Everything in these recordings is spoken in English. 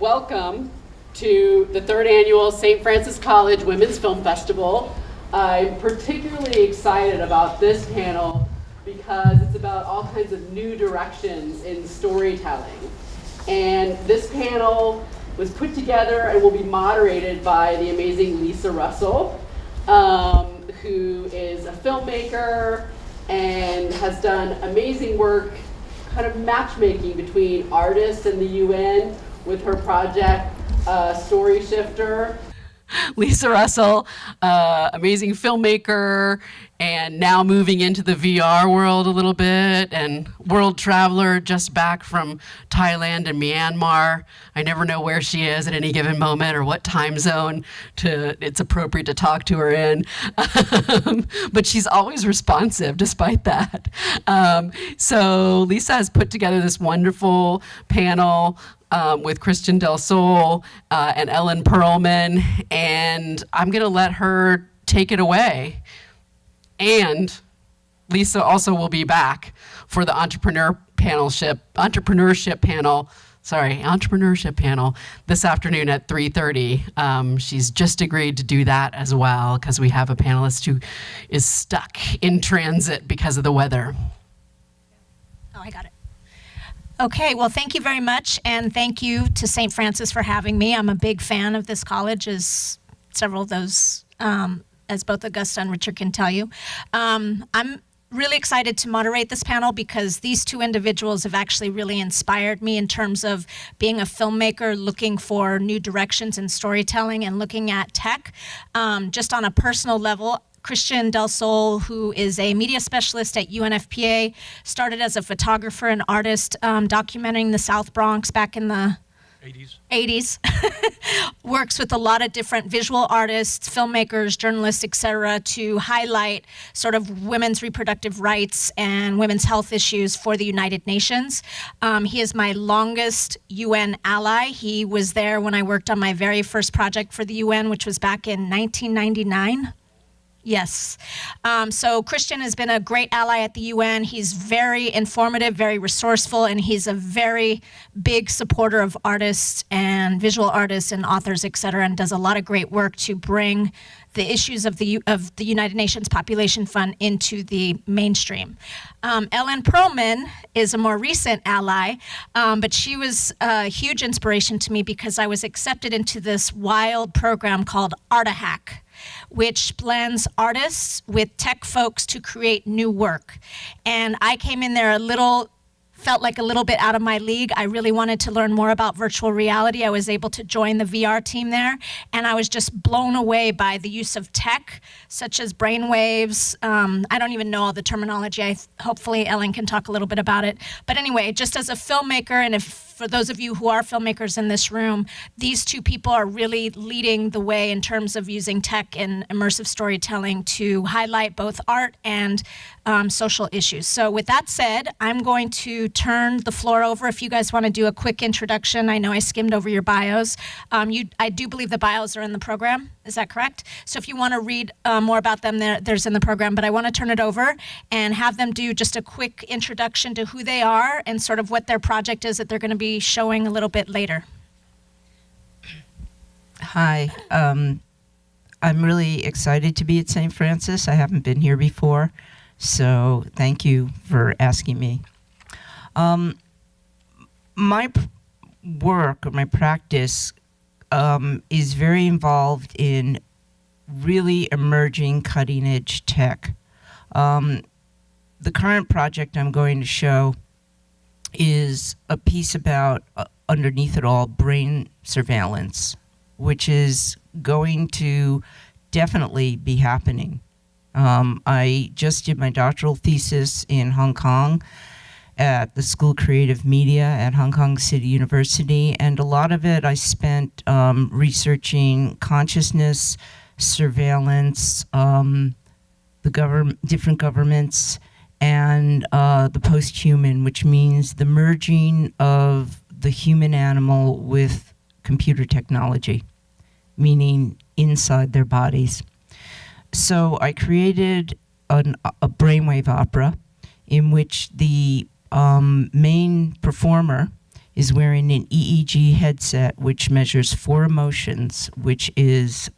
Welcome to the third annual St. Francis College Women's Film Festival. I'm particularly excited about this panel because it's about all kinds of new directions in storytelling. And this panel was put together and will be moderated by the amazing Lisa Russell, who is a filmmaker and has done amazing work kind of matchmaking between artists and the UN with her project, Story Shifter. Lisa Russell, amazing filmmaker, and now moving into the VR world a little bit, and world traveler just back from Thailand and Myanmar. I never know where she is at any given moment or what time zone it's appropriate to talk to her in. But she's always responsive despite that. So Lisa has put together this wonderful panel with Christian Delsol and Ellen Perlman, and I'm gonna let her take it away. And Lisa also will be back for the entrepreneurship panel this afternoon at 3:30. She's just agreed to do that as well because we have a panelist who is stuck in transit because of the weather. Oh, I got it. Okay, well, thank you very much, and thank you to St. Francis for having me. I'm a big fan of this college, as several of those, as both Augusta and Richard can tell you. I'm really excited to moderate this panel because these two individuals have actually really inspired me in terms of being a filmmaker looking for new directions in storytelling and looking at tech. Just on a personal level, Christian Delsol, who is a media specialist at UNFPA, started as a photographer and artist documenting the South Bronx back in the 80s. Works with a lot of different visual artists, filmmakers, journalists, etc., to highlight sort of women's reproductive rights and women's health issues for the United Nations. He is my longest UN ally. He was there when I worked on my very first project for the UN, which was back in 1999. Yes. So Christian has been a great ally at the UN. He's very informative, very resourceful, and he's a very big supporter of artists and visual artists and authors, et cetera, and does a lot of great work to bring the issues of the United Nations Population Fund into the mainstream. Ellen Perlman is a more recent ally, but she was a huge inspiration to me because I was accepted into this wild program called Artahack, which blends artists with tech folks to create new work. And I came in there felt like a little bit out of my league. I really wanted to learn more about virtual reality. I was able to join the VR team there, and I was just blown away by the use of tech, such as brainwaves. I don't even know all the terminology. Hopefully Ellen can talk a little bit about it. But anyway, just as a filmmaker, and for those of you who are filmmakers in this room, these two people are really leading the way in terms of using tech and immersive storytelling to highlight both art and social issues. So with that said, I'm going to turn the floor over if you guys want to do a quick introduction. I know I skimmed over your bios. I do believe the bios are in the program. Is that correct? So if you want to read more about them, there's in the program. But I want to turn it over and have them do just a quick introduction to who they are and sort of what their project is that they're going to be showing a little bit later. Hi. I'm really excited to be at St. Francis. I haven't been here before, so thank you for asking me. My work or my practice is very involved in really emerging cutting-edge tech. The current project I'm going to show is a piece about, underneath it all, brain surveillance, which is going to definitely be happening. I just did my doctoral thesis in Hong Kong at the School of Creative Media at Hong Kong City University, and a lot of it I spent researching consciousness, surveillance, different governments, and the post-human, which means the merging of the human animal with computer technology, meaning inside their bodies. So I created a brainwave opera in which the main performer is wearing an EEG headset, which measures 4 emotions, which is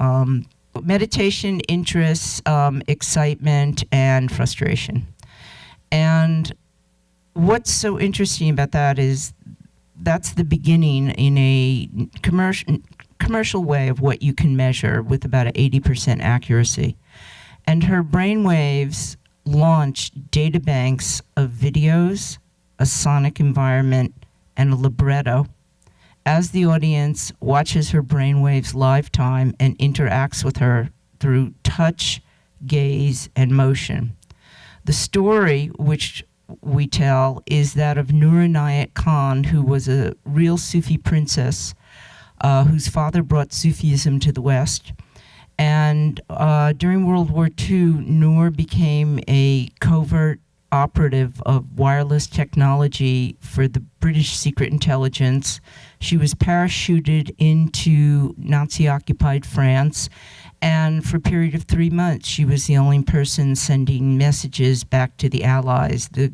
meditation, interest, excitement, and frustration. And what's so interesting about that is that's the beginning in a commercial way of what you can measure with about an 80% accuracy. And her brainwaves launch data banks of videos, a sonic environment, and a libretto as the audience watches her brainwaves live time and interacts with her through touch, gaze, and motion. The story, which we tell, is that of Noor Inayat Khan, who was a real Sufi princess whose father brought Sufism to the West. And during World War II, Noor became a covert operative of wireless technology for the British secret intelligence. She was parachuted into Nazi-occupied France, and for a period of 3 months, she was the only person sending messages back to the Allies. The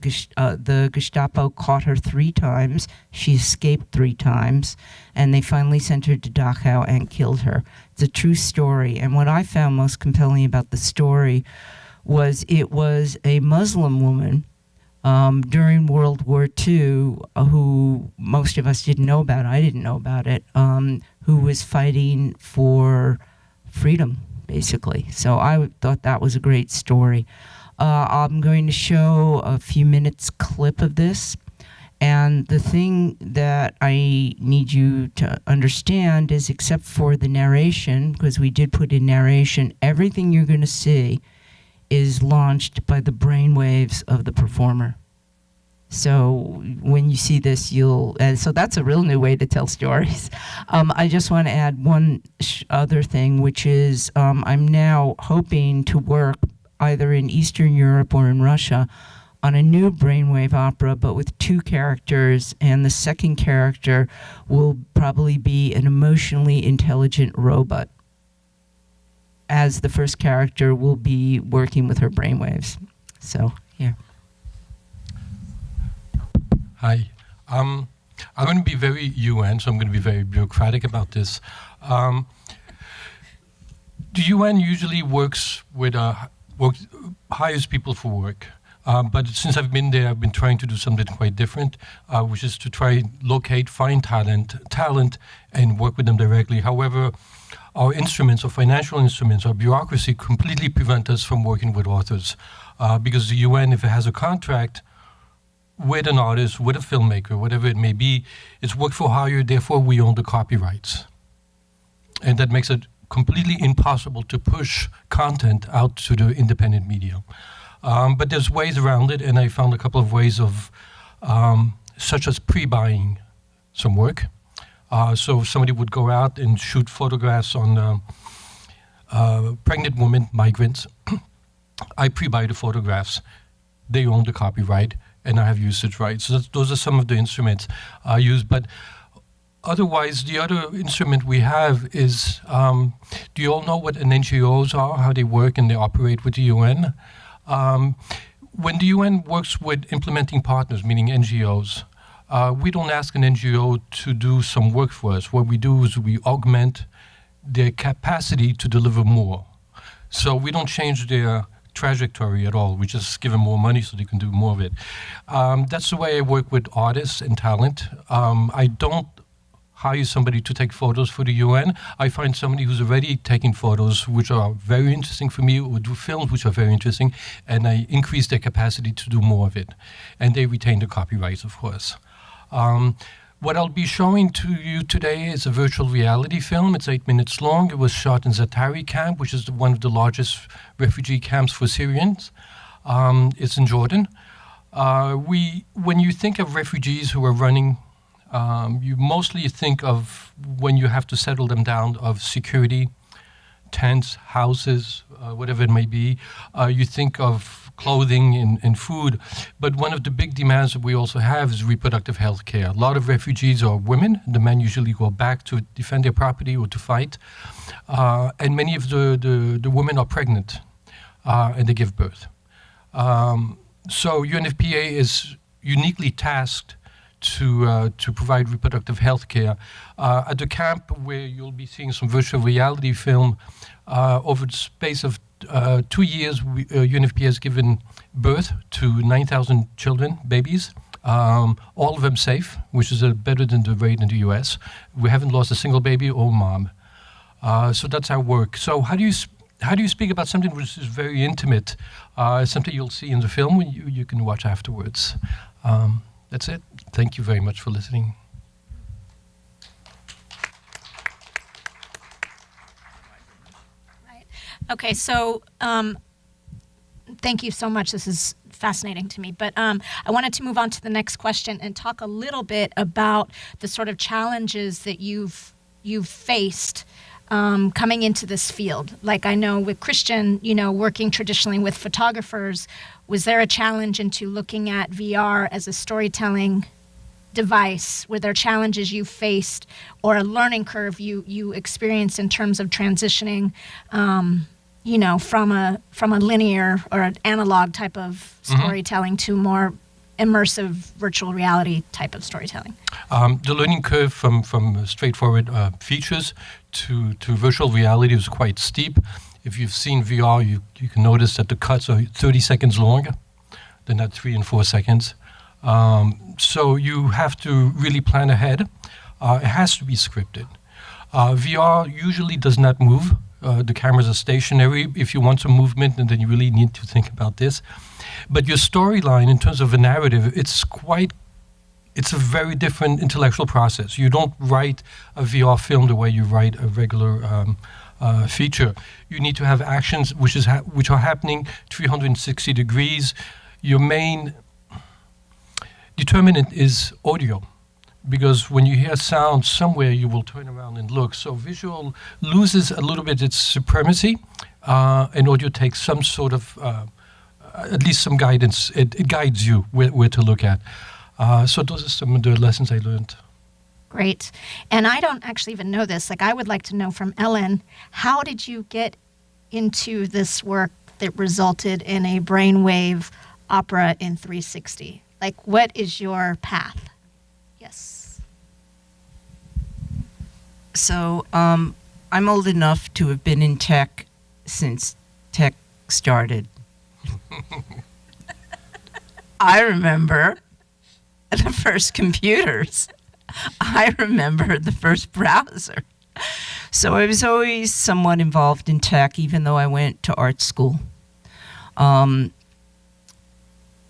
Gestapo caught her 3 times. She escaped 3 times, and they finally sent her to Dachau and killed her. It's a true story, and what I found most compelling about the story was it was a Muslim woman during World War II who most of us didn't know about. I didn't know about it, who was fighting for freedom, basically. So I thought that was a great story. I'm going to show a few minutes clip of this. And the thing that I need you to understand is, except for the narration, because we did put in narration, everything you're going to see is launched by the brainwaves of the performer. So when you see this, so that's a real new way to tell stories. I just want to add one other thing, which is I'm now hoping to work either in Eastern Europe or in Russia on a new brainwave opera, but with 2 characters, and the second character will probably be an emotionally intelligent robot, as the first character will be working with her brainwaves. So, yeah. Hi. I'm going to be very UN, so I'm going to be very bureaucratic about this. The UN usually hires people for work. But since I've been there, I've been trying to do something quite different, which is to try find talent, and work with them directly. However, our instruments, our financial instruments, our bureaucracy completely prevent us from working with authors. Because the UN, if it has a contract with an artist, with a filmmaker, whatever it may be, it's work for hire, therefore we own the copyrights. And that makes it completely impossible to push content out to the independent media. But there's ways around it, and I found a couple of ways of, such as pre-buying some work. So if somebody would go out and shoot photographs on pregnant women, migrants, I pre-buy the photographs. They own the copyright, and I have usage rights. So those are some of the instruments I use. But otherwise, the other instrument we have is, do you all know what NGOs are, how they work and they operate with the UN? When the UN works with implementing partners, meaning NGOs, we don't ask an NGO to do some work for us. What we do is we augment their capacity to deliver more. So we don't change their trajectory at all. We just give them more money so they can do more of it. That's the way I work with artists and talent. I don't hire somebody to take photos for the UN. I find somebody who's already taking photos which are very interesting for me, or do films which are very interesting, and I increase their capacity to do more of it. And they retain the copyrights, of course. What I'll be showing to you today is a virtual reality film. It's 8 minutes long. It was shot in Zaatari camp, which is one of the largest refugee camps for Syrians. It's in Jordan. When you think of refugees who are running, you mostly think of, when you have to settle them down, of security, tents, houses, whatever it may be. You think of clothing and food. But one of the big demands that we also have is reproductive health care. A lot of refugees are women. The men usually go back to defend their property or to fight. And many of the women are pregnant and they give birth. So UNFPA is uniquely tasked to provide reproductive health care. At the camp where you'll be seeing some virtual reality film, over the space of 2 years, UNFPA has given birth to 9,000 children, babies, all of them safe, which is better than the rate in the US. We haven't lost a single baby or mom. So that's our work. So how do you speak about something which is very intimate, something you'll see in the film when you can watch afterwards? That's it. Thank you very much for listening. Right. Okay, so thank you so much. This is fascinating to me. But I wanted to move on to the next question and talk a little bit about the sort of challenges that you've faced coming into this field. Like I know with Christian, working traditionally with photographers, was there a challenge into looking at VR as a storytelling device? Were there challenges you faced or a learning curve you experienced in terms of transitioning, from a linear or an analog type of storytelling to more immersive virtual reality type of storytelling? The learning curve from straightforward features to virtual reality was quite steep. If you've seen VR, you can notice that the cuts are 30 seconds long. They're not 3 and 4 seconds. So you have to really plan ahead. It has to be scripted. VR usually does not move. The cameras are stationary. If you want some movement, then you really need to think about this. But your storyline, in terms of a narrative, it's a very different intellectual process. You don't write a VR film the way you write a regular feature. You need to have actions which are happening 360 degrees. Your main determinant is audio, because when you hear sound somewhere, you will turn around and look. So visual loses a little bit its supremacy, and audio takes some sort of, at least some guidance. It guides you where to look at. So those are some of the lessons I learned. Great. And I don't actually even know this. Like, I would like to know from Ellen, how did you get into this work that resulted in a brainwave opera in 360? Like, what is your path? Yes. So I'm old enough to have been in tech since tech started. I remember the first computers. I remember the first browser. So I was always somewhat involved in tech, even though I went to art school.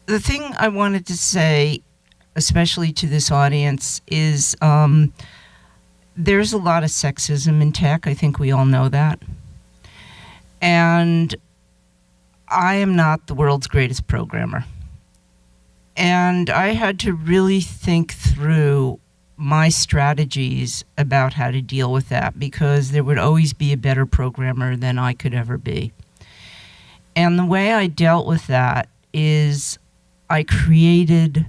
The thing I wanted to say, especially to this audience, is there's a lot of sexism in tech. I think we all know that. And I am not the world's greatest programmer. And I had to really think through my strategies about how to deal with that, because there would always be a better programmer than I could ever be. And the way I dealt with that is I created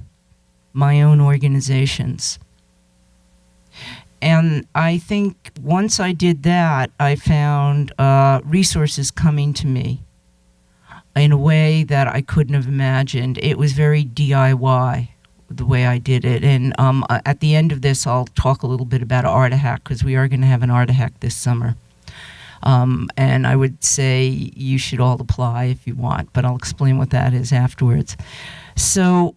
my own organizations. And I think once I did that, I found resources coming to me in a way that I couldn't have imagined. It was very DIY, the way I did it. And at the end of this, I'll talk a little bit about Artahack, because we are going to have an Artahack this summer. And I would say you should all apply if you want, but I'll explain what that is afterwards. So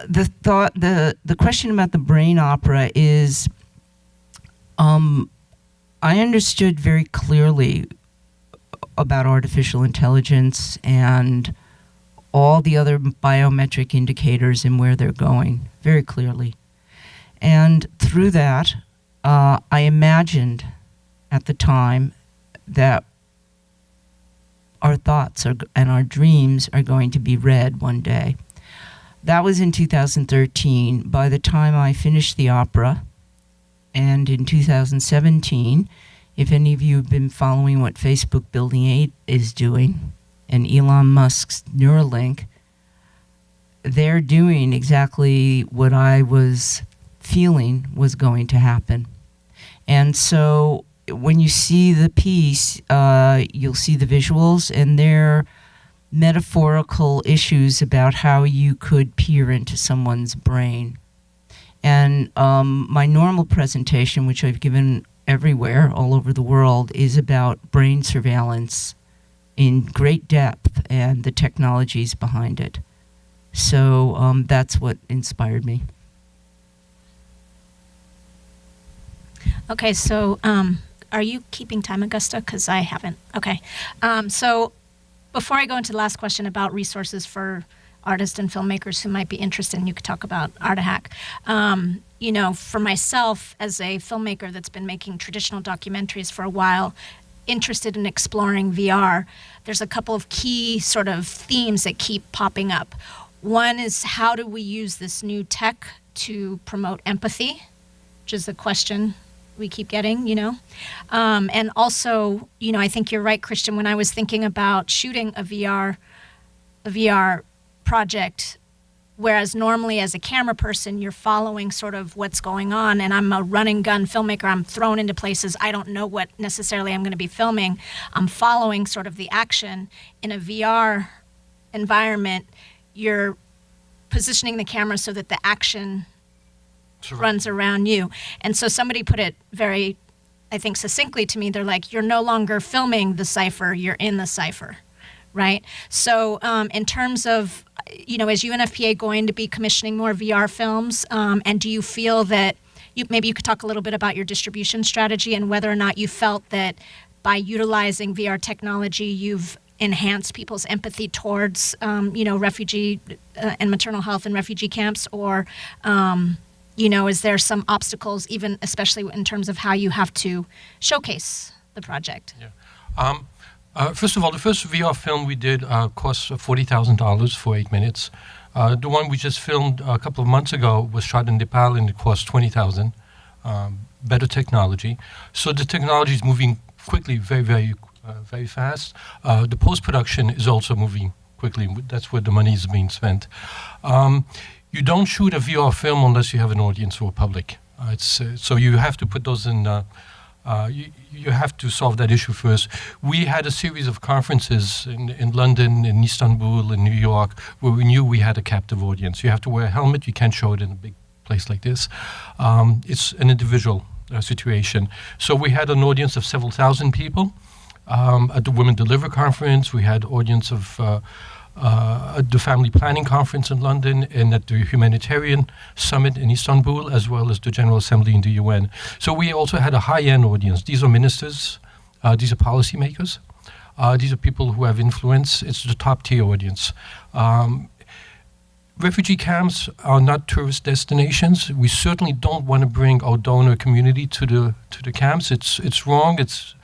the question about the brain opera is, I understood very clearly about artificial intelligence and all the other biometric indicators and where they're going very clearly. And through that, I imagined at the time that our thoughts and our dreams are going to be read one day. That was in 2013. By the time I finished the opera, and in 2017, if any of you have been following what Facebook Building 8 is doing, and Elon Musk's Neuralink, they're doing exactly what I was feeling was going to happen. And so when you see the piece, you'll see the visuals, and they're metaphorical issues about how you could peer into someone's brain. And my normal presentation, which I've given everywhere, all over the world, is about brain surveillance in great depth and the technologies behind it. So that's what inspired me. Okay, so are you keeping time, Augusta? Because I haven't. Okay. So before I go into the last question about resources for artists and filmmakers who might be interested, and you could talk about Artahack. You know, for myself as a filmmaker that's been making traditional documentaries for a while, interested in exploring VR, there's a couple of key sort of themes that keep popping up. One is, how do we use this new tech to promote empathy, which is a question we keep getting, you know. And also, you know, I think you're right, Christian, when I was thinking about shooting a VR project, whereas normally as a camera person, you're following sort of what's going on, and I'm a run and gun filmmaker, I'm thrown into places, I don't know what necessarily I'm going to be filming. I'm following sort of the action. In a VR environment, you're positioning the camera so that the action runs around you. And so somebody put it very, I think, succinctly to me. They're like, you're no longer filming the cipher, you're in the cipher, right? So in terms of, you know, is UNFPA going to be commissioning more VR films? And do you feel that, maybe you could talk a little bit about your distribution strategy and whether or not you felt that by utilizing VR technology, you've enhanced people's empathy towards, you know, refugee and maternal health in refugee camps, or, you know, is there some obstacles, even especially in terms of how you have to showcase the project? Yeah. First of all, the first VR film we did cost $40,000 for 8 minutes. The one we just filmed a couple of months ago was shot in Nepal, and it cost $20,000. Better technology. So the technology is moving quickly, very fast. The post-production is also moving quickly. That's where the money is being spent. You don't shoot a VR film unless you have an audience or public. So you have to put those in. You have to solve that issue first. We had a series of conferences in London, in Istanbul, in New York, where we knew we had a captive audience. You have to wear a helmet. You can't show it in a big place like this. It's an individual situation. So we had an audience of several thousand people. At the Women Deliver conference, we had audience of at the Family Planning Conference in London, and at the Humanitarian Summit in Istanbul, as well as the General Assembly in the UN. So we also had a high-end audience. These are ministers, these are policymakers, these are people who have influence. It's the top-tier audience. Refugee camps are not tourist destinations. We certainly don't want to bring our donor community to the camps. It's wrong. It's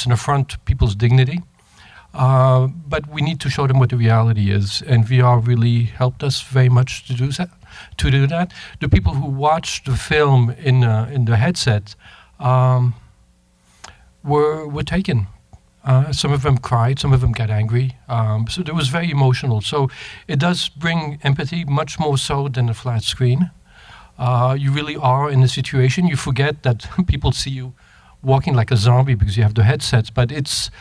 an affront to people's dignity. But we need to show them what the reality is, and VR really helped us very much to do that. The people who watched the film in the headset were taken. Some of them cried, some of them got angry. So it was very emotional. So it does bring empathy, much more so than a flat screen. You really are in a situation. You forget that people see you walking like a zombie because you have the headsets, but it's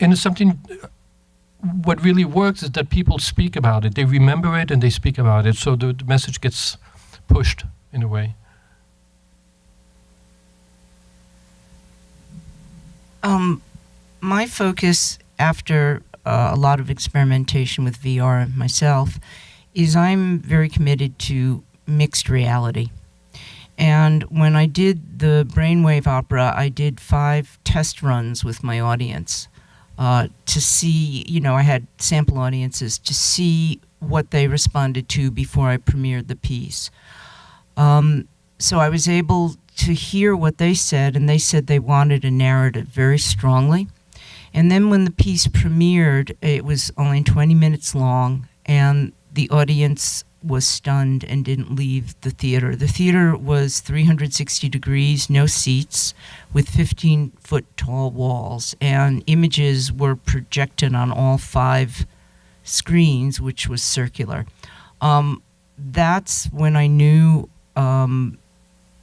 and it's something, what really works is that people speak about it. They remember it and they speak about it. So the message gets pushed in a way. My focus, after a lot of experimentation with VR myself, is I'm very committed to mixed reality. And when I did the Brainwave opera, I did 5 test runs with my audience. To see, you know, I had sample audiences to see what they responded to before I premiered the piece. So I was able to hear what they said, and they said they wanted a narrative very strongly. And then when the piece premiered, it was only 20 minutes long, and the audience was stunned and didn't leave the theater. The theater was 360 degrees, no seats, with 15-foot tall walls, and images were projected on all 5 screens, which was circular. That's when I knew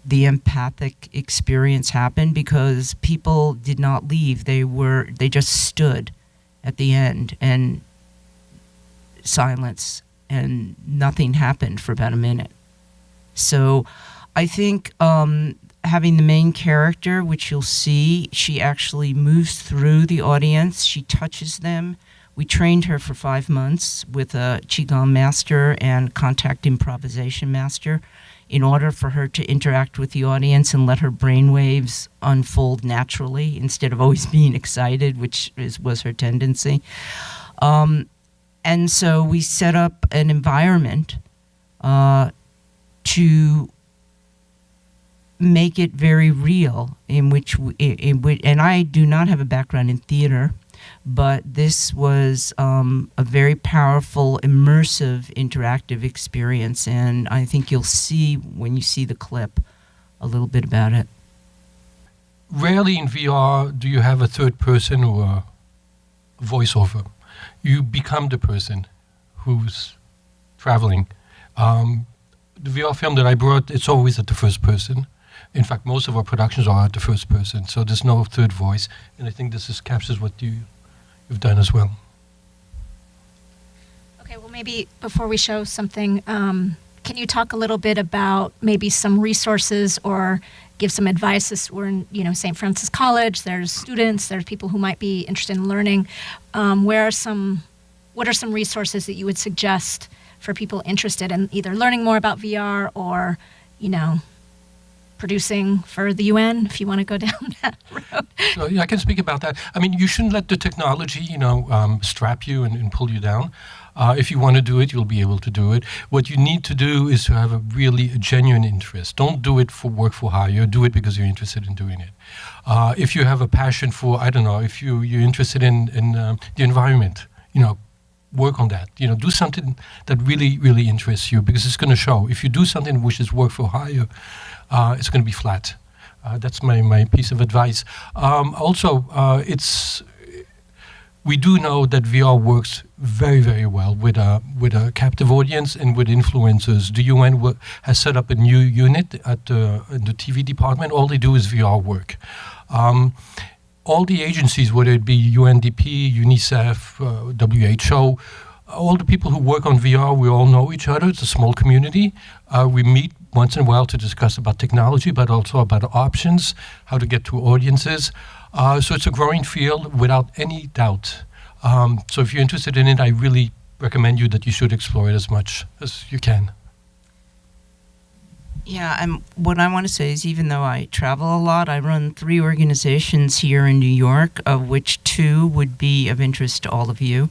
the empathic experience happened, because people did not leave. They just stood at the end, and silence, and nothing happened for about a minute. So I think having the main character, which you'll see, she actually moves through the audience. She touches them. We trained her for 5 months with a Qigong master and contact improvisation master in order for her to interact with the audience and let her brainwaves unfold naturally instead of always being excited, which was her tendency. And so we set up an environment to make it very real, in which and I do not have a background in theater, but this was a very powerful, immersive, interactive experience, and I think you'll see when you see the clip a little bit about it. Rarely in VR do you have a third person or a voiceover. You become the person who's traveling. The VR film that I brought, it's always at the first person. In fact, most of our productions are at the first person, so there's no third voice. And I think this captures what you've done as well. Okay, well, maybe before we show something, can you talk a little bit about maybe some resources or give some advice? We're in, St. Francis College. There's students. There's people who might be interested in learning. What are some resources that you would suggest for people interested in either learning more about VR or, producing for the UN, if you want to go down that road? So, yeah, I can speak about that. I mean, you shouldn't let the technology, strap you and pull you down. If you want to do it, you'll be able to do it. What you need to do is to have a genuine interest. Don't do it for work for hire. Do it because you're interested in doing it. If you have a passion for, I don't know, if you're interested in the environment, work on that. Do something that really, really interests you, because it's going to show. If you do something which is work for hire, it's going to be flat. That's my piece of advice. We do know that VR works very, very well with a captive audience and with influencers. The UN has set up a new unit in the TV department. All they do is VR work. All the agencies, whether it be UNDP, UNICEF, WHO, all the people who work on VR, we all know each other. It's a small community. We meet once in a while to discuss about technology, but also about options, how to get to audiences. So it's a growing field without any doubt. So if you're interested in it, I really recommend that you should explore it as much as you can. Yeah, and what I want to say is, even though I travel a lot, I run 3 organizations here in New York, of which 2 would be of interest to all of you.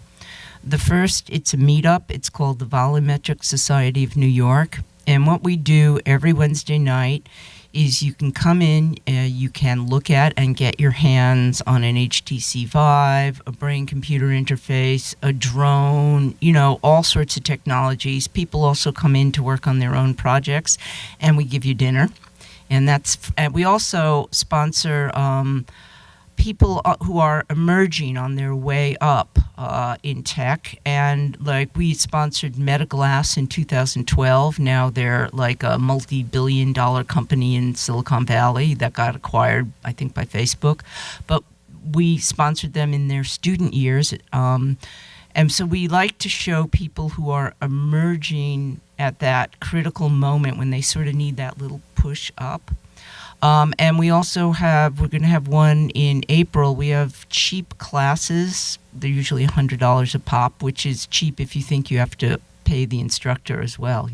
The first, it's a meetup. It's called the Volumetric Society of New York. And what we do every Wednesday night is you can come in, you can look at and get your hands on an HTC Vive, a brain-computer interface, a drone, all sorts of technologies. People also come in to work on their own projects, and we give you dinner. And we also sponsor people who are emerging on their way up in tech, and we sponsored Metaglass in 2012. Now they're like a multi-billion-dollar company in Silicon Valley that got acquired, I think, by Facebook. But we sponsored them in their student years, and so we like to show people who are emerging at that critical moment when they sort of need that little push up. And we also we're going to have one in April. We have cheap classes. They're usually $100 a pop, which is cheap if you think you have to pay the instructor as well,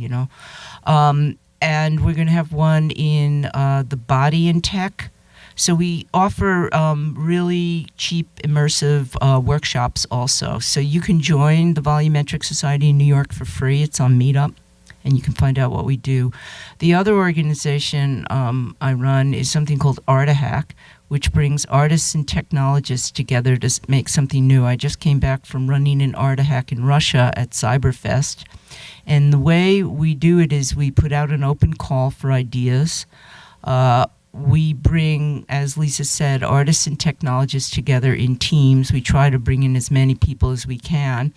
And we're going to have one in the body and tech. So we offer really cheap, immersive workshops also. So you can join the Volumetric Society in New York for free. It's on Meetup, and you can find out what we do. The other organization I run is something called Artahack, which brings artists and technologists together to make something new. I just came back from running an Artahack in Russia at Cyberfest. And the way we do it is we put out an open call for ideas. We bring, as Lisa said, artists and technologists together in teams. We try to bring in as many people as we can.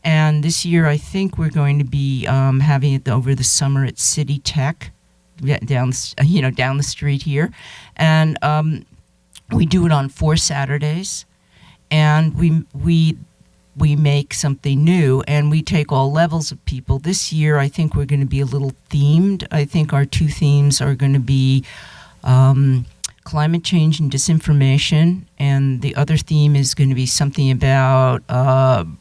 And this year, I think we're going to be having it over the summer at City Tech, down the street here. And we do it on 4 Saturdays. And we make something new, and we take all levels of people. This year, I think we're going to be a little themed. I think our two themes are going to be climate change and disinformation, and the other theme is going to be something about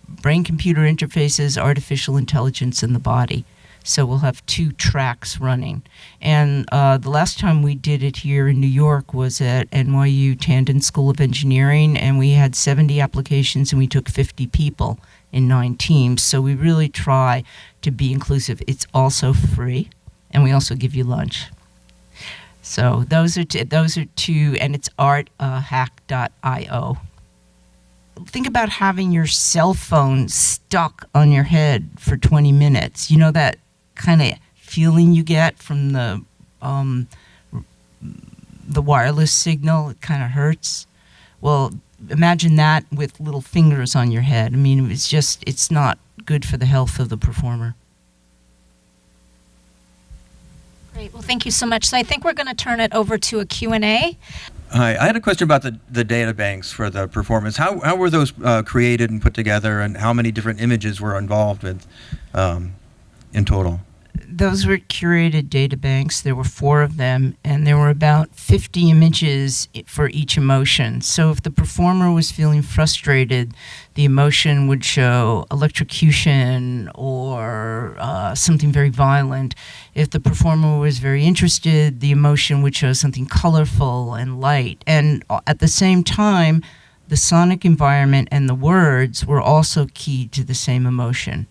brain-computer interfaces, artificial intelligence in the body. So we'll have two tracks running. And the last time we did it here in New York was at NYU Tandon School of Engineering, and we had 70 applications and we took 50 people in 9 teams. So we really try to be inclusive. It's also free, and we also give you lunch. So those are two, and it's arthack.io. Think about having your cell phone stuck on your head for 20 minutes. You know that kind of feeling you get from the wireless signal? It kind of hurts. Well, imagine that with little fingers on your head. I mean, it's not good for the health of the performer. Great. Well, thank you so much. So I think we're going to turn it over to a Q&A. Hi, I had a question about the data banks for the performance. How were those created and put together, and how many different images were involved with in total? Those were curated data banks. There were 4 of them, and there were about 50 images for each emotion. So if the performer was feeling frustrated, the emotion would show electrocution or something very violent. If the performer was very interested, the emotion would show something colorful and light. And at the same time, the sonic environment and the words were also key to the same emotion.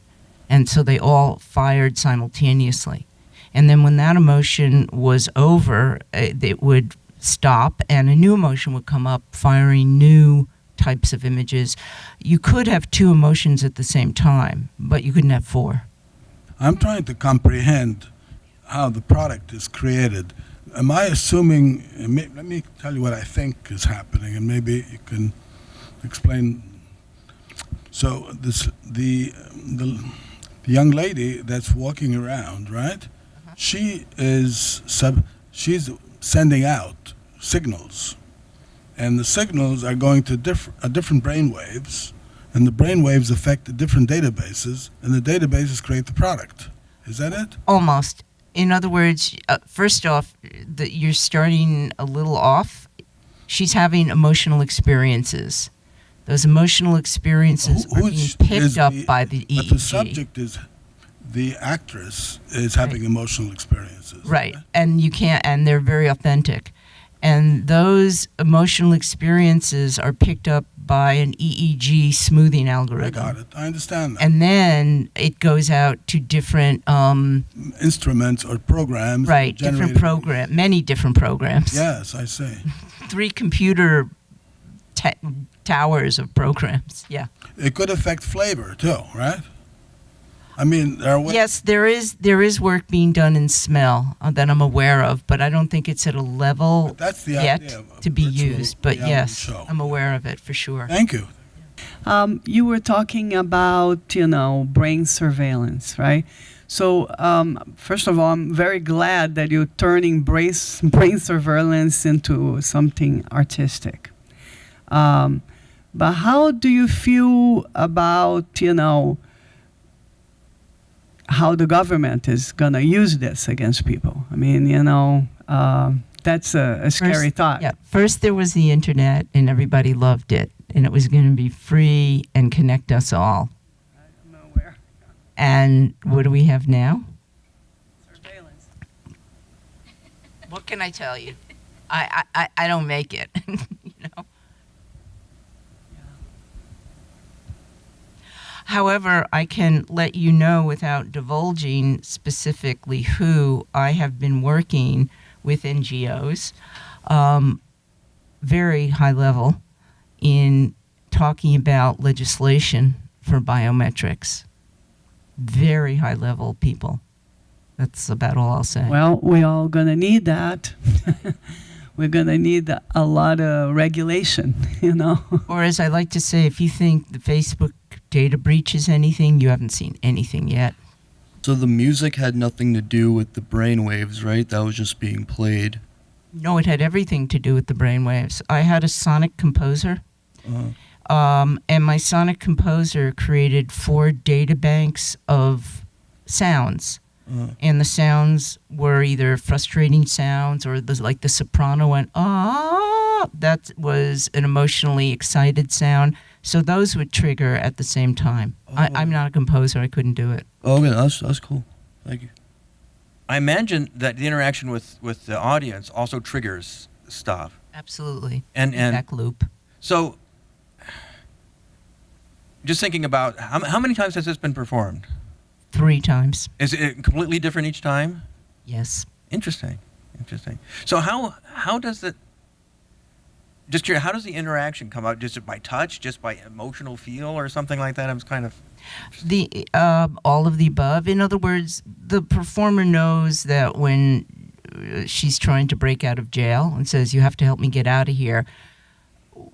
And so they all fired simultaneously. And then when that emotion was over, it would stop and a new emotion would come up, firing new types of images. You could have 2 emotions at the same time, but you couldn't have 4. I'm trying to comprehend how the product is created. Am I assuming, let me tell you what I think is happening, and maybe you can explain. So the young lady that's walking around, right? She's sending out signals, and the signals are going to different brain waves, and the brain waves affect the different databases, and the databases create the product. Is that it? Almost. In other words, first off, you're starting a little off. She's having emotional experiences. Those emotional experiences are being picked up by the EEG. But the subject is, the actress is having emotional experiences. Right, and and they're very authentic. And those emotional experiences are picked up by an EEG smoothing algorithm. I got it. I understand that. And then it goes out to different instruments or programs. Right, many different programs. Yes, I see. 3 computer towers of programs. Yeah. It could affect flavor too, right? I mean, yes, there is work being done in smell that I'm aware of, but I don't think it's at a level yet to be used. But yes, show. I'm aware of it for sure. Thank you. You were talking about, brain surveillance, right? So, first of all, I'm very glad that you're turning brain surveillance into something artistic. But how do you feel about, how the government is going to use this against people? I mean, that's a scary thought. Yeah. First, there was the internet, and everybody loved it, and it was going to be free and connect us all. I'm aware. And what do we have now? Surveillance. What can I tell you? I don't make it, However, I can let you know without divulging specifically who I have been working with NGOs, very high level, in talking about legislation for biometrics. Very high level people. That's about all I'll say. Well, we're all going to need that. We're going to need a lot of regulation, Or as I like to say, if you think the Facebook data breach is anything, you haven't seen anything yet. So the music had nothing to do with the brainwaves, right? That was just being played. No, it had everything to do with the brainwaves. I had a sonic composer And my sonic composer created 4 data banks of sounds. And the sounds were either frustrating sounds or like the soprano went, ah, that was an emotionally excited sound. So those would trigger at the same time. I'm not a composer. I couldn't do it. Oh, okay, that's cool. Thank you. I imagine that the interaction with the audience also triggers stuff. Absolutely. And Feedback loop. so, just thinking about how many times has this been performed? 3 times. Is it completely different each time? Yes. Interesting. So how does it? Just curious, how does the interaction come out? Just by touch, just by emotional feel, or something like that? I'm kind of All of the above. In other words, the performer knows that when she's trying to break out of jail and says, "You have to help me get out of here,"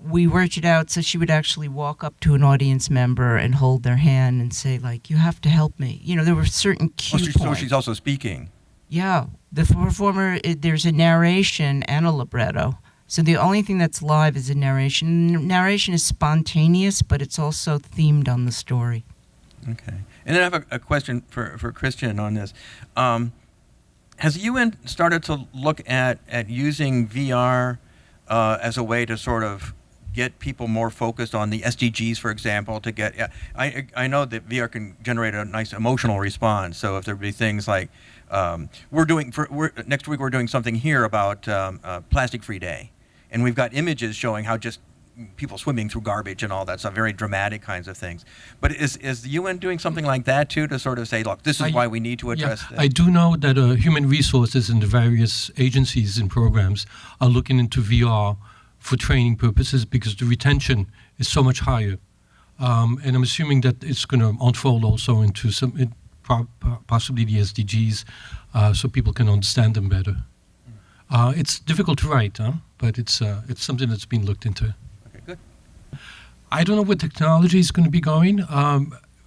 we worked it out so she would actually walk up to an audience member and hold their hand and say, like, "You have to help me." There were certain cue points. So she's also speaking. Yeah, the performer. There's a narration and a libretto. So the only thing that's live is a narration. Narration is spontaneous, but it's also themed on the story. Okay. And then I have a question for Christian on this. Has the UN started to look at using VR as a way to sort of get people more focused on the SDGs, for example, to get, I know that VR can generate a nice emotional response. So if there be things like, next week we're doing something here about Plastic-Free Day. And we've got images showing how just people swimming through garbage and all that stuff, very dramatic kinds of things. But is the UN doing something like that too, to sort of say, look, this is why we need to address this? I do know that human resources in the various agencies and programs are looking into VR for training purposes because the retention is so much higher. And I'm assuming that it's going to unfold also into possibly the SDGs so people can understand them better. It's difficult to write, but it's something that's been looked into. Okay, good. I don't know where technology is going to be going.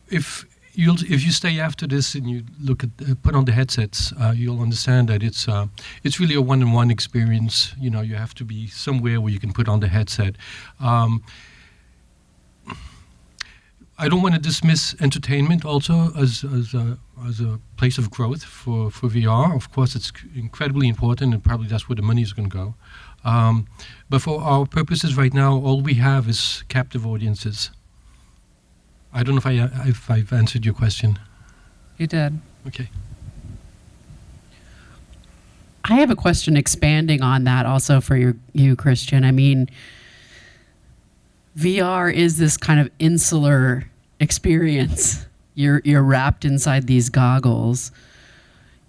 If you stay after this and you look at put on the headsets, you'll understand that it's really a one-on-one experience. You have to be somewhere where you can put on the headset. I don't want to dismiss entertainment also as a place of growth for VR. Of course, it's incredibly important, and probably that's where the money is going to go. But for our purposes right now, all we have is captive audiences. I don't know if I've answered your question. You did. Okay. I have a question expanding on that also for you, Christian. I mean, VR is this kind of insular experience. You're wrapped inside these goggles.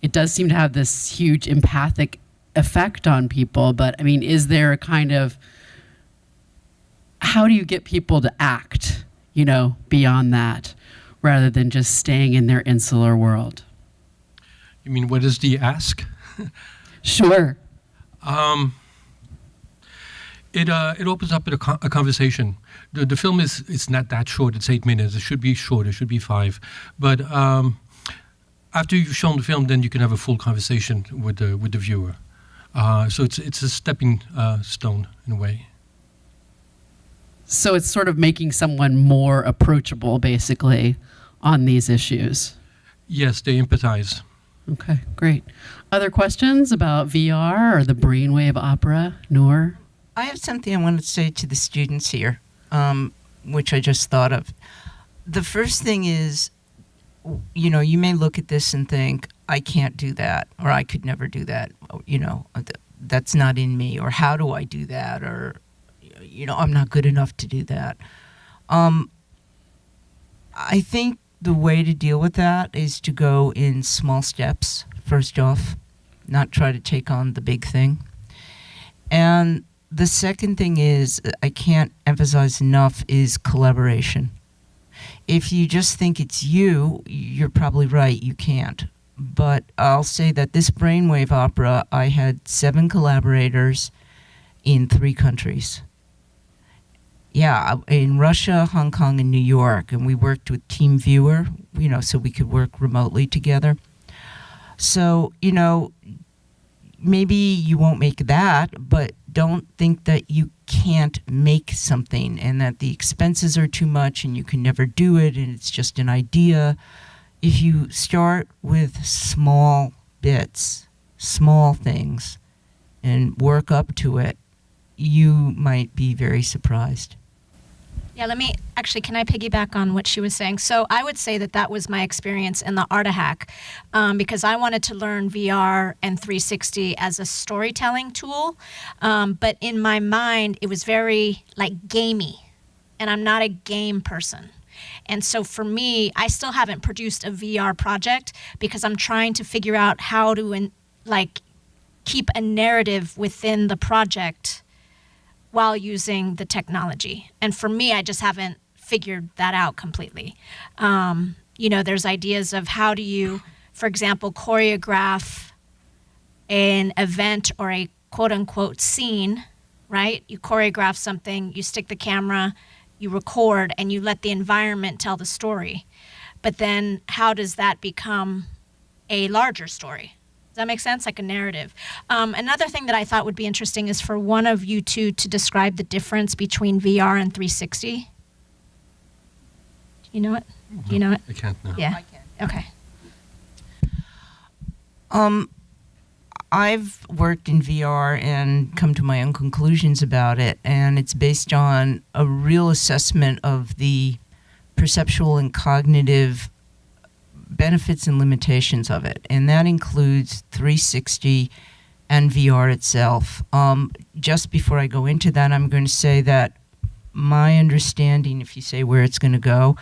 It does seem to have this huge empathic effect on people, but I mean, is there a kind of, how do you get people to act, beyond that, rather than just staying in their insular world? You mean, what is the ask? Sure. It opens up a conversation. The film it's not that short. It's 8 minutes. It should be short. It should be 5. But after you've shown the film, then you can have a full conversation with the viewer. So it's a stepping stone in a way. So it's sort of making someone more approachable, basically, on these issues. Yes, they empathize. Okay, great. Other questions about VR or the brainwave opera? Noor? I have something I want to say to the students here, which I just thought of. The first thing is, you may look at this and think, I can't do that, or I could never do that, that's not in me, or how do I do that, or, I'm not good enough to do that. I think the way to deal with that is to go in small steps, first off, not try to take on the big thing. And the second thing is, I can't emphasize enough, is collaboration. If you just think it's you're probably right, you can't. But I'll say that this brainwave opera, I had 7 collaborators in 3 countries. Yeah, in Russia, Hong Kong, and New York, and we worked with Team Viewer, so we could work remotely together. So, maybe you won't make that, but don't think that you can't make something and that the expenses are too much and you can never do it and it's just an idea. If you start with small bits, small things, and work up to it, you might be very surprised. Yeah, can I piggyback on what she was saying? So I would say that was my experience in the Artahack, because I wanted to learn VR and 360 as a storytelling tool. But in my mind, it was very like gamey, and I'm not a game person. And so for me, I still haven't produced a VR project because I'm trying to figure out how to keep a narrative within the project while using the technology. And for me, I just haven't figured that out completely. There's ideas of how do you, for example, choreograph an event or a quote unquote scene, right? You choreograph something, you stick the camera, you record, and you let the environment tell the story. But then how does that become a larger story? Does that make sense? Like a narrative. Another thing that I thought would be interesting is for one of you two to describe the difference between VR and 360. Do you know it? Do you know it? I can't now. Yeah. Okay. I've worked in VR and come to my own conclusions about it, and it's based on a real assessment of the perceptual and cognitive benefits and limitations of it, and that includes 360 and VR itself. Just before I go into that, I'm going to say that my understanding, if you say where it's going to go,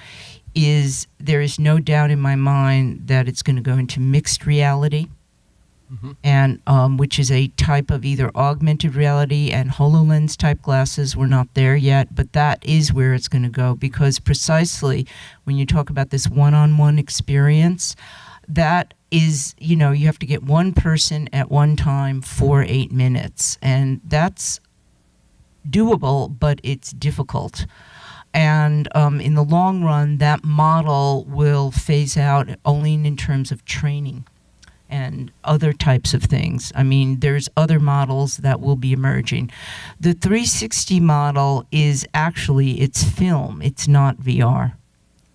is there is no doubt in my mind that it's going to go into mixed reality, and which is a type of either augmented reality and HoloLens type glasses. We're not there yet, but that is where it's going to go, because precisely when you talk about this one-on-one experience, that is, you have to get one person at one time for 8 minutes, and that's doable, but it's difficult. And in the long run, that model will phase out only in terms of training and other types of things. I mean, there's other models that will be emerging. The 360 model is actually, it's film. It's not VR.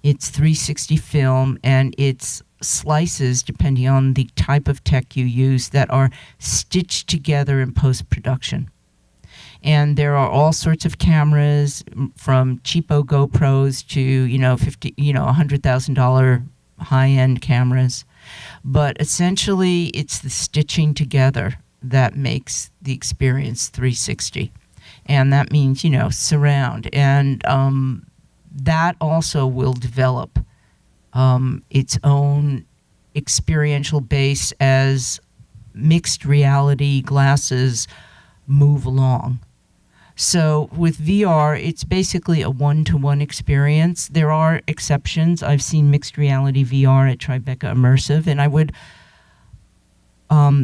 It's 360 film, and it's slices, depending on the type of tech you use, that are stitched together in post-production. And there are all sorts of cameras, from cheapo GoPros to, $100,000 high-end cameras. But essentially, it's the stitching together that makes the experience 360. And that means, surround. And that also will develop its own experiential base as mixed reality glasses move along. So with VR, it's basically a one-to-one experience. There are exceptions. I've seen mixed reality VR at Tribeca Immersive, and I would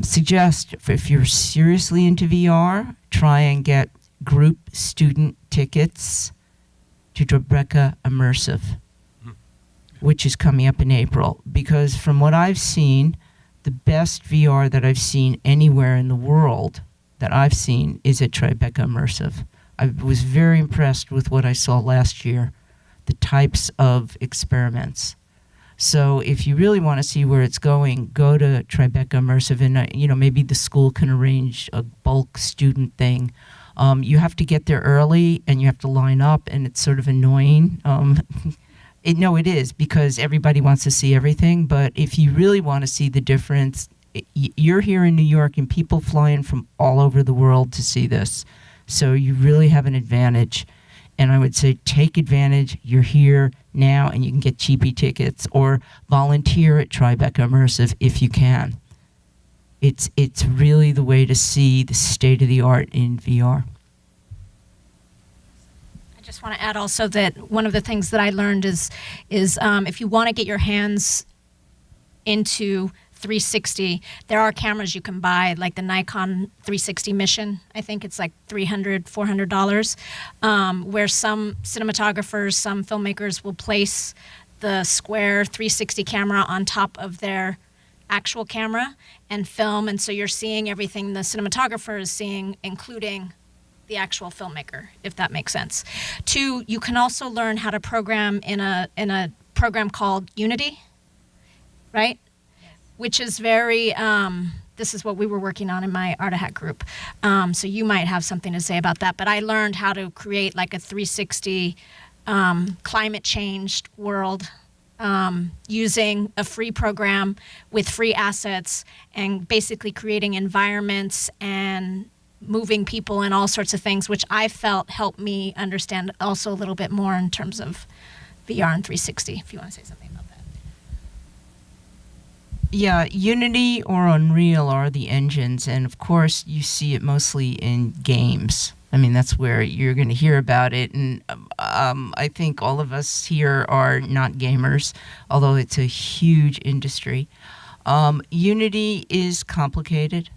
suggest, if you're seriously into VR, try and get group student tickets to Tribeca Immersive, which is coming up in April. Because from what I've seen, the best VR that I've seen anywhere in the world that I've seen is at Tribeca Immersive. I was very impressed with what I saw last year, the types of experiments. So if you really want to see where it's going, go to Tribeca Immersive, and maybe the school can arrange a bulk student thing. You have to get there early, and you have to line up, and it's sort of annoying. It is, because everybody wants to see everything, but if you really want to see the difference, you're here in New York, and people fly in from all over the world to see this. So you really have an advantage. And I would say take advantage. You're here now, and you can get cheapy tickets, or volunteer at Tribeca Immersive if you can. It's really the way to see the state of the art in VR. I just want to add also that one of the things that I learned is if you want to get your hands into 360, there are cameras you can buy, like the Nikon 360 Mission. I think it's like $300, $400, where some cinematographers, some filmmakers will place the square 360 camera on top of their actual camera and film, and so you're seeing everything the cinematographer is seeing, including the actual filmmaker, if that makes sense. 2, you can also learn how to program in a program called Unity, right? Yes. Which is very, this is what we were working on in my Artihack group. So you might have something to say about that, but I learned how to create like a 360 climate changed world using a free program with free assets and basically creating environments and moving people and all sorts of things, which I felt helped me understand also a little bit more in terms of VR and 360, if you want to say something about that. Yeah, Unity or Unreal are the engines, and of course you see it mostly in games. I mean, that's where you're going to hear about it, and I think all of us here are not gamers, although it's a huge industry. Unity is complicated.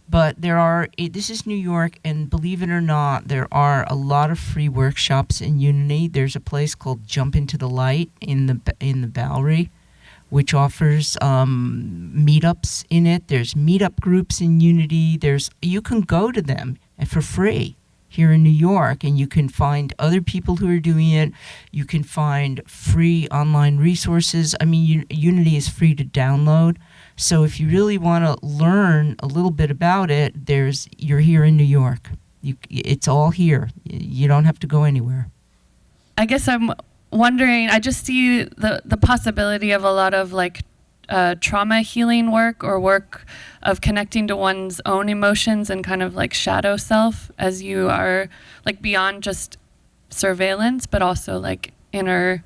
But this is New York, and believe it or not, there are a lot of free workshops in Unity. There's a place called Jump Into the Light in the Bowery, which offers meetups in it. There's meetup groups in Unity. You can go to them for free here in New York, and you can find other people who are doing it. You can find free online resources. I mean, Unity is free to download. So if you really want to learn a little bit about it, you're here in New York. It's all here. You don't have to go anywhere. I guess I'm wondering, I just see the possibility of a lot of like trauma healing work or work of connecting to one's own emotions and kind of like shadow self as you are like beyond just surveillance, but also like inner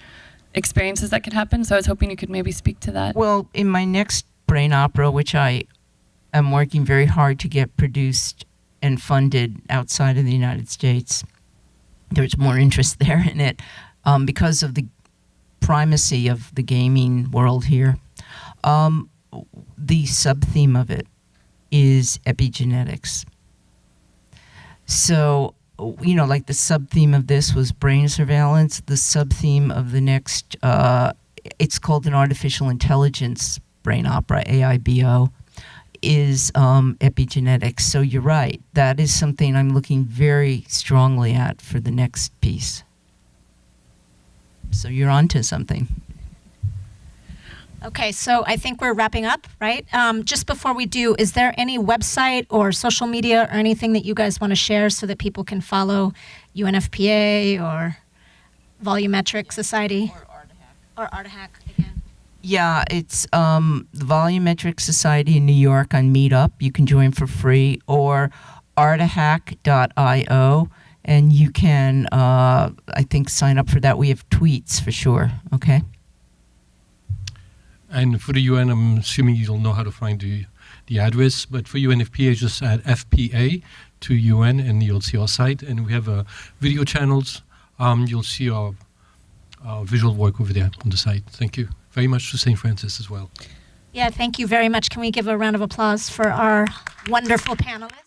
experiences that could happen. So I was hoping you could maybe speak to that. Well, in my next brain opera, which I am working very hard to get produced and funded outside of the United States, there's more interest there in it because of the primacy of the gaming world here. The sub-theme of it is epigenetics. So, like the sub-theme of this was brain surveillance. The sub-theme of the next, it's called an artificial intelligence brain opera, AIBO, is epigenetics. So you're right. That is something I'm looking very strongly at for the next piece. So you're onto something. Okay, so I think we're wrapping up, right? Just before we do, is there any website or social media or anything that you guys want to share so that people can follow UNFPA or Volumetric Society? Or Artihack again. Yeah, it's the Volumetric Society in New York on Meetup. You can join for free, or artihack.io, and you can, I think, sign up for that. We have tweets for sure, okay? And for the UN, I'm assuming you'll know how to find the address, but for UNFPA, just add FPA to UN, and you'll see our site. And we have video channels. You'll see our visual work over there on the site. Thank you very much to St. Francis as well. Yeah, thank you very much. Can we give a round of applause for our wonderful panelists?